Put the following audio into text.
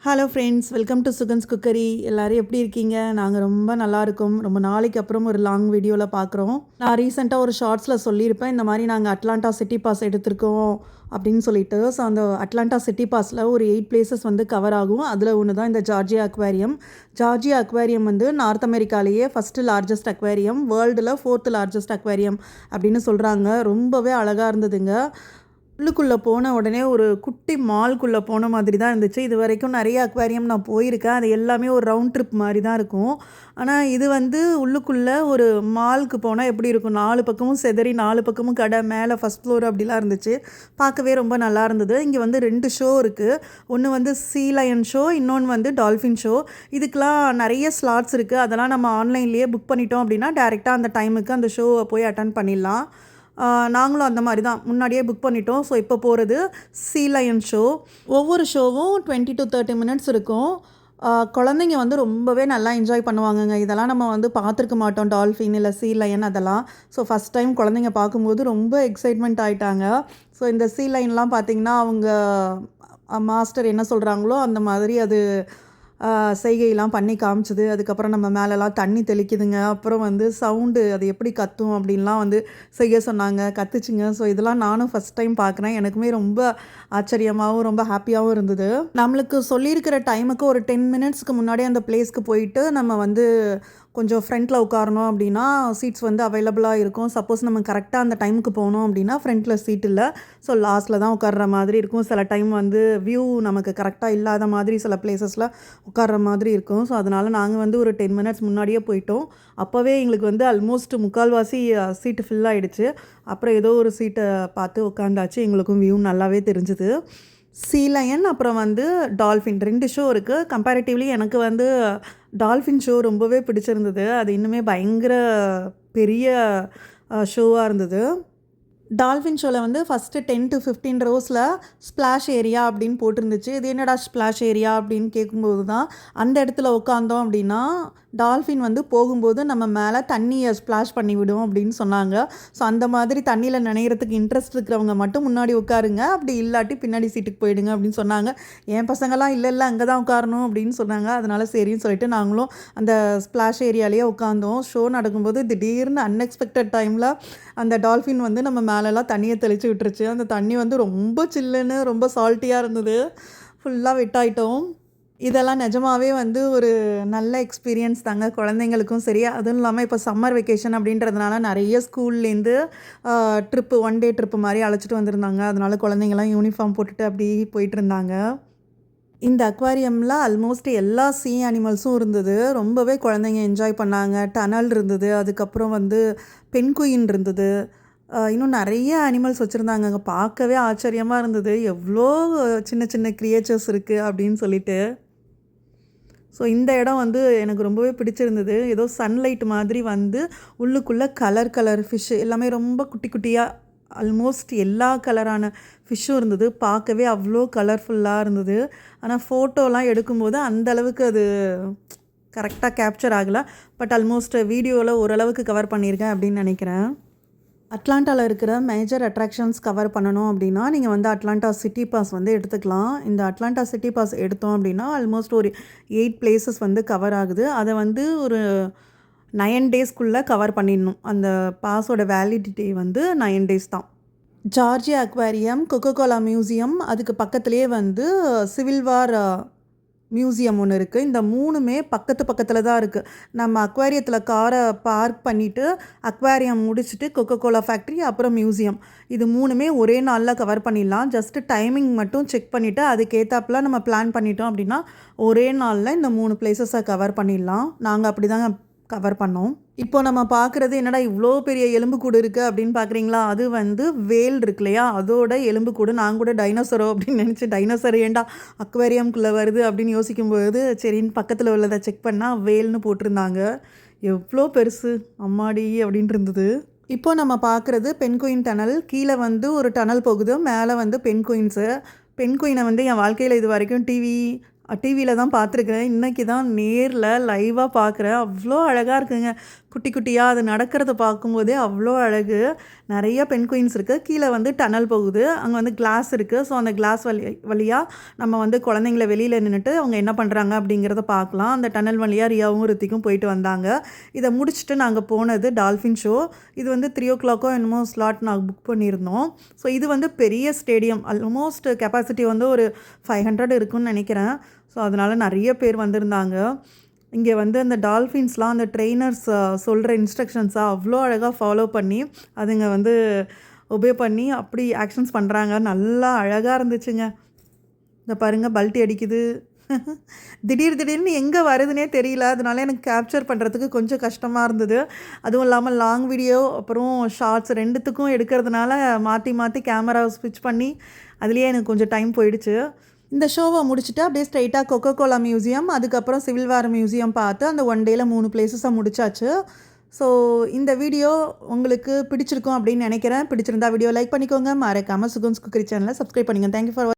Hello friends, welcome to Sugan's cookery. எல்லோரும் எப்படி இருக்கீங்க? நாங்கள் ரொம்ப நல்லாயிருக்கோம். ரொம்ப நாளைக்கு அப்புறம் ஒரு லாங் வீடியோவில் பார்க்குறோம். நான் ரீசெண்டாக ஒரு ஷார்ட்ஸில் சொல்லியிருப்பேன், இந்த மாதிரி நாங்கள் அட்லாண்டா சிட்டி பாஸ் எடுத்திருக்கோம் அப்படின்னு சொல்லிட்டு. ஸோ அந்த அட்லாண்டா சிட்டி பாஸில் ஒரு 8 பிளேசஸ் வந்து கவர் ஆகும். அதில் ஒன்று தான் இந்த ஜார்ஜியா அக்வேரியம். ஜார்ஜியா அக்வேரியம் வந்து நார்த் அமெரிக்காலேயே ஃபஸ்ட்டு லார்ஜஸ்ட் அக்வேரியம், வேர்ல்டில் 4th லார்ஜஸ்ட் அக்வேரியம் அப்படின்னு சொல்கிறாங்க. ரொம்பவே அழகாக இருந்ததுங்க. உள்ளுக்குள்ளே போன உடனே ஒரு குட்டி மால்குள்ளே போன மாதிரி தான் இருந்துச்சு. இது வரைக்கும் நிறைய அக்வேரியம் நான் போயிருக்கேன். அது எல்லாமே ஒரு ரவுண்ட் ட்ரிப் மாதிரி தான் இருக்கும். ஆனால் இது வந்து உள்ளுக்குள்ளே ஒரு மாலுக்கு போனால் எப்படி இருக்கும், 4 பக்கமும் செதறி 4 பக்கமும் கடை, மேலே ஃபஸ்ட் ஃப்ளோர் அப்படிலாம் இருந்துச்சு. பார்க்கவே ரொம்ப நல்லா இருந்தது. இங்கே வந்து 2 ஷோ இருக்குது. ஒன்று வந்து சீ லயன் ஷோ, இன்னொன்று வந்து டால்ஃபின் ஷோ. இதுக்கெலாம் நிறைய ஸ்லாட்ஸ் இருக்குது. அதெல்லாம் நம்ம ஆன்லைன்லேயே புக் பண்ணிட்டோம் அப்படின்னா டேரெக்டாக அந்த டைமுக்கு அந்த ஷோவை போய் அட்டன் பண்ணிடலாம். நாங்களும் அந்த மாதிரி தான் முன்னாடியே புக் பண்ணிட்டோம். ஸோ இப்போ போகிறது சீ லயன் ஷோ. ஒவ்வொரு ஷோவும் 20 to 30 மினிட்ஸ் இருக்கும். குழந்தைங்க வந்து ரொம்பவே நல்லா என்ஜாய் பண்ணுவாங்கங்க. இதெல்லாம் நம்ம வந்து பார்த்துருக்க மாட்டோம், டால்ஃபின் இல்லை சீ லயன் அதெல்லாம். ஸோ ஃபஸ்ட் டைம் குழந்தைங்க பார்க்கும்போது ரொம்ப எக்ஸைட்மெண்ட் ஆகிட்டாங்க. ஸோ இந்த சீ லயன்லாம் பார்த்திங்கன்னா அவங்க மாஸ்டர் என்ன சொல்கிறாங்களோ அந்த மாதிரி அது செய்கையெல்லாம் பண்ணி காமிச்சிது. அதுக்கப்புறம் நம்ம மேலெலாம் தண்ணி தெளிக்குதுங்க. அப்புறம் வந்து சவுண்டு அது எப்படி கத்தும் அப்படின்லாம் வந்து செய்ய சொன்னாங்க, கத்துச்சுங்க. ஸோ இதெல்லாம் நானும் ஃபஸ்ட் டைம் பார்க்குறேன். எனக்குமே ரொம்ப ஆச்சரியமாகவும் ரொம்ப ஹாப்பியாகவும் இருந்தது. நம்மளுக்கு சொல்லியிருக்கிற டைமுக்கு ஒரு 10 மினிட்ஸ்க்கு முன்னாடி அந்த பிளேஸ்க்கு போயிட்டு நம்ம வந்து கொஞ்சம் ஃப்ரண்ட்டில் உட்காரணும் அப்படின்னா சீட்ஸ் வந்து அவைலபிளாக இருக்கும். சப்போஸ் நம்ம கரெக்டாக அந்த டைமுக்கு போகணும் அப்படின்னா ஃப்ரண்ட்டில் சீட் இல்லை. ஸோ லாஸ்ட்டில் தான் உட்கார்ற மாதிரி இருக்கும். சில டைம் வந்து வியூ நமக்கு கரெக்டாக இல்லாத மாதிரி சில பிளேசஸில் உட்கார்ற மாதிரி இருக்கும். ஸோ அதனால் நாங்கள் வந்து ஒரு 10 மினிட்ஸ் முன்னாடியே போயிட்டோம். அப்போவே எங்களுக்கு வந்து ஆல்மோஸ்ட் முக்கால்வாசி சீட்டு ஃபில் ஆகிடுச்சு. அப்புறம் ஏதோ ஒரு சீட்டை பார்த்து உட்காந்தாச்சு. எங்களுக்கும் வியூ நல்லாவே தெரிஞ்சுது. சீ லயன் அப்புறம் வந்து டால்ஃபின் 2 ஷோ இருக்குது. கம்பேரிட்டிவ்லி எனக்கு வந்து டால்ஃபின் ஷோ ரொம்பவே பிடிச்சிருந்தது. அது இன்னுமே பயங்கர பெரிய ஷோவாக இருந்தது. டால்ஃபின் ஷோவில் வந்து ஃபஸ்ட்டு 10 to 15 ரோஸில் ஸ்ப்ளாஷ் ஏரியா அப்படின்னு போட்டிருந்துச்சு. இது என்னடா ஸ்ப்ளாஷ் ஏரியா அப்படின்னு கேட்கும்போது தான் அந்த இடத்துல உட்காந்தோம் அப்படின்னா டால்ஃபின் வந்து போகும்போது நம்ம மேலே தண்ணியை ஸ்ப்ளாஷ் பண்ணி விடும் அப்படின்னு சொன்னாங்க. ஸோ அந்த மாதிரி தண்ணியில் நினைக்கிறதுக்கு இன்ட்ரெஸ்ட் இருக்கிறவங்க மட்டும் முன்னாடி உட்காருங்க, அப்படி இல்லாட்டி பின்னாடி சீட்டுக்கு போயிடுங்க அப்படின்னு சொன்னாங்க. என் பசங்களாம் இல்லை அங்கே தான் உட்காரணும் அப்படின்னு சொன்னாங்க. அதனால் சரின்னு சொல்லிட்டு நாங்களும் அந்த ஸ்ப்ளாஷ் ஏரியாலேயே உட்காந்தோம். ஷோ நடக்கும்போது திடீர்னு அன்எக்ஸ்பெக்டட் டைமில் அந்த டால்ஃபின் வந்து நம்ம மேலெல்லாம் தண்ணியை தெளித்து விட்டுருச்சு. அந்த தண்ணி வந்து ரொம்ப சில்லுன்னு ரொம்ப சால்ட்டியாக இருந்தது. ஃபுல்லாக வெட்டாயிட்டோம். இதெல்லாம் நிஜமாகவே வந்து ஒரு நல்ல எக்ஸ்பீரியன்ஸ் தாங்க குழந்தைங்களுக்கும் சரி. அதுவும் இல்லாமல் இப்போ சம்மர் வெக்கேஷன் அப்படின்றதுனால நிறைய ஸ்கூல்லேருந்து ட்ரிப்பு 1 டே ட்ரிப்பு மாதிரி அழைச்சிட்டு வந்திருந்தாங்க. அதனால குழந்தைங்கள்லாம் யூனிஃபார்ம் போட்டுட்டு அப்படி போயிட்டு இருந்தாங்க. இந்த அக்வாரியமில் ஆல்மோஸ்ட் எல்லா சீ அனிமல்ஸும் இருந்தது. ரொம்பவே குழந்தைங்க என்ஜாய் பண்ணாங்க. டனல் இருந்தது, அதுக்கப்புறம் வந்து பென்குயின் இருந்தது, இன்னும் நிறைய அனிமல்ஸ் வச்சுருந்தாங்க. அங்கே பார்க்கவே ஆச்சரியமாக இருந்தது, எவ்வளோ சின்ன சின்ன க்ரியேச்சர்ஸ் இருக்குது அப்படின்னு சொல்லிட்டு. ஸோ இந்த இடம் வந்து எனக்கு ரொம்பவே பிடிச்சிருந்தது. ஏதோ சன்லைட் மாதிரி வந்து உள்ளுக்குள்ளே கலர் ஃபிஷ்ஷு எல்லாமே ரொம்ப குட்டி குட்டியாக ஆல்மோஸ்ட் எல்லா கலரான ஃபிஷ்ஷும் இருந்தது. பார்க்கவே அவ்வளோ கலர்ஃபுல்லாக இருந்தது. ஆனால் ஃபோட்டோலாம் எடுக்கும்போது அந்தளவுக்கு அது கரெக்டாக கேப்சர் ஆகலை. பட் ஆல்மோஸ்ட் வீடியோவில் ஓரளவுக்கு கவர் பண்ணியிருக்கேன் அப்படின்னு நினைக்கிறேன். அட்லாண்டாவில் இருக்கிற மேஜர் அட்ராக்ஷன்ஸ் கவர் பண்ணணும் அப்படின்னா நீங்கள் வந்து அட்லாண்டா சிட்டி பாஸ் வந்து எடுத்துக்கலாம். இந்த அட்லாண்டா சிட்டி பாஸ் எடுத்தோம் அப்படின்னா ஆல்மோஸ்ட் ஒரு 8 பிளேசஸ் வந்து கவர் ஆகுது. அதை வந்து ஒரு 9 டேஸ்க்குள்ளே கவர் பண்ணிடணும். அந்த பாஸோட வேலிடிட்டி வந்து 9 டேஸ் தான். ஜார்ஜியா அக்வேரியம், கொக்கோகோலா மியூசியம், அதுக்கு பக்கத்துலேயே வந்து சிவில் வார் மியூசியம் ஒன்று இருக்குது. இந்த 3மே பக்கத்தில் தான் இருக்குது. நம்ம அக்வேரியத்தில் காரை பார்க் பண்ணிவிட்டு அக்வேரியம் முடிச்சுட்டு கொக்கோகோலா ஃபேக்ட்ரி அப்புறம் மியூசியம், இது 3மே ஒரே நாளில் கவர் பண்ணிடலாம். ஜஸ்ட்டு டைமிங் மட்டும் செக் பண்ணிவிட்டு அதுக்கேற்றாப்புல நம்ம பிளான் பண்ணிட்டோம் அப்படின்னா ஒரே நாளில் இந்த 3 பிளேசஸை கவர் பண்ணிடலாம். நாங்கள் அப்படி தாங்க கவர் பண்ணோம். இப்போ நம்ம பார்க்குறது என்னடா இவ்வளோ பெரிய எலும்புக்கூடு இருக்குது அப்படின்னு பார்க்குறீங்களா? அது வந்து வேல் இருக்கு இல்லையா, அதோட எலும்புக்கூடு. நான் கூட டைனோசரோ அப்படின்னு நினச்சி டைனோசர் ஏண்டா அக்வேரியம்குள்ளே வருது அப்படின்னு யோசிக்கும்போது சரின்னு பக்கத்தில் உள்ளதை செக் பண்ணால் வேல்னு போட்டிருந்தாங்க. எவ்வளோ பெருசு அம்மாடி அப்படின்ட்டு இருந்தது. இப்போ நம்ம பார்க்குறது பென்குயின் டனல். கீழே வந்து ஒரு டனல் போகுது, மேலே வந்து பென்குயின்ஸு. பென்குயினை வந்து என் வாழ்க்கையில் இது வரைக்கும் டிவியில் தான் பார்த்துருக்கேன். இன்றைக்கி தான் நேரில் லைவாக பார்க்குறேன். அவ்வளோ அழகாக இருக்குங்க. குட்டி குட்டியாக அது நடக்கிறத பார்க்கும்போதே அவ்வளோ அழகு. நிறைய பெண் குயின்ஸ் இருக்குது. கீழே வந்து டனல் போகுது. அங்கே வந்து கிளாஸ் இருக்குது. ஸோ அந்த கிளாஸ் வழியாக நம்ம வந்து குழந்தைங்கள வெளியில் நின்றுட்டு அவங்க என்ன பண்ணுறாங்க அப்படிங்கிறத பார்க்கலாம். அந்த டனல் வழியாக ரியாவும் ரித்திக்கும் போயிட்டு வந்தாங்க. இதை முடிச்சுட்டு நாங்கள் போனது டால்ஃபின் ஷோ. இது வந்து 3 என்னமோ ஸ்லாட் நாங்கள் புக் பண்ணியிருந்தோம். ஸோ இது வந்து பெரிய ஸ்டேடியம். ஆல்மோஸ்ட் கெப்பாசிட்டி வந்து ஒரு 500 இருக்குன்னு நினைக்கிறேன். ஸோ அதனால் நிறைய பேர் வந்திருந்தாங்க. இங்கே வந்து அந்த டால்ஃபின்ஸ்லாம் அந்த ட்ரெயினர்ஸ் சொல்கிற இன்ஸ்ட்ரக்ஷன்ஸாக அவ்வளோ அழகாக ஃபாலோ பண்ணி அதுங்க வந்து ஒபே பண்ணி அப்படி ஆக்ஷன்ஸ் பண்ணுறாங்க. நல்லா அழகாக இருந்துச்சுங்க. இந்த பாருங்கள் பல்ட்டி அடிக்குது. திடீர்னு எங்கே வருதுன்னே தெரியல. அதனால எனக்கு கேப்சர் பண்ணுறதுக்கு கொஞ்சம் கஷ்டமாக இருந்தது. அதுவும் இல்லாமல் லாங் வீடியோ அப்புறம் ஷார்ட்ஸ் 2த்துக்கும் எடுக்கிறதுனால மாற்றி கேமராவை ஸ்விட்ச் பண்ணி அதுலேயே எனக்கு கொஞ்சம் டைம் போயிடுச்சு. இந்த ஷோவை முடிச்சுட்டு அப்படியே ஸ்ட்ரைட்டாக கொக்கோகோலா மியூசியம், அதுக்கப்புறம் சிவில் வார் மியூசியம் பார்த்து அந்த 1 டேயில் 3 பிளேஸஸை முடிச்சாச்சு. ஸோ இந்த வீடியோ உங்களுக்கு பிடிச்சிருக்கும் அப்படின்னு நினைக்கிறேன். பிடிச்சிருந்தா வீடியோ லைக் பண்ணிக்கோங்க. மறக்காமல் சுகன்ஸ் குக்கரி சேனலை சப்ஸ்கிரைப் பண்ணிக்கோங்க. Thank you for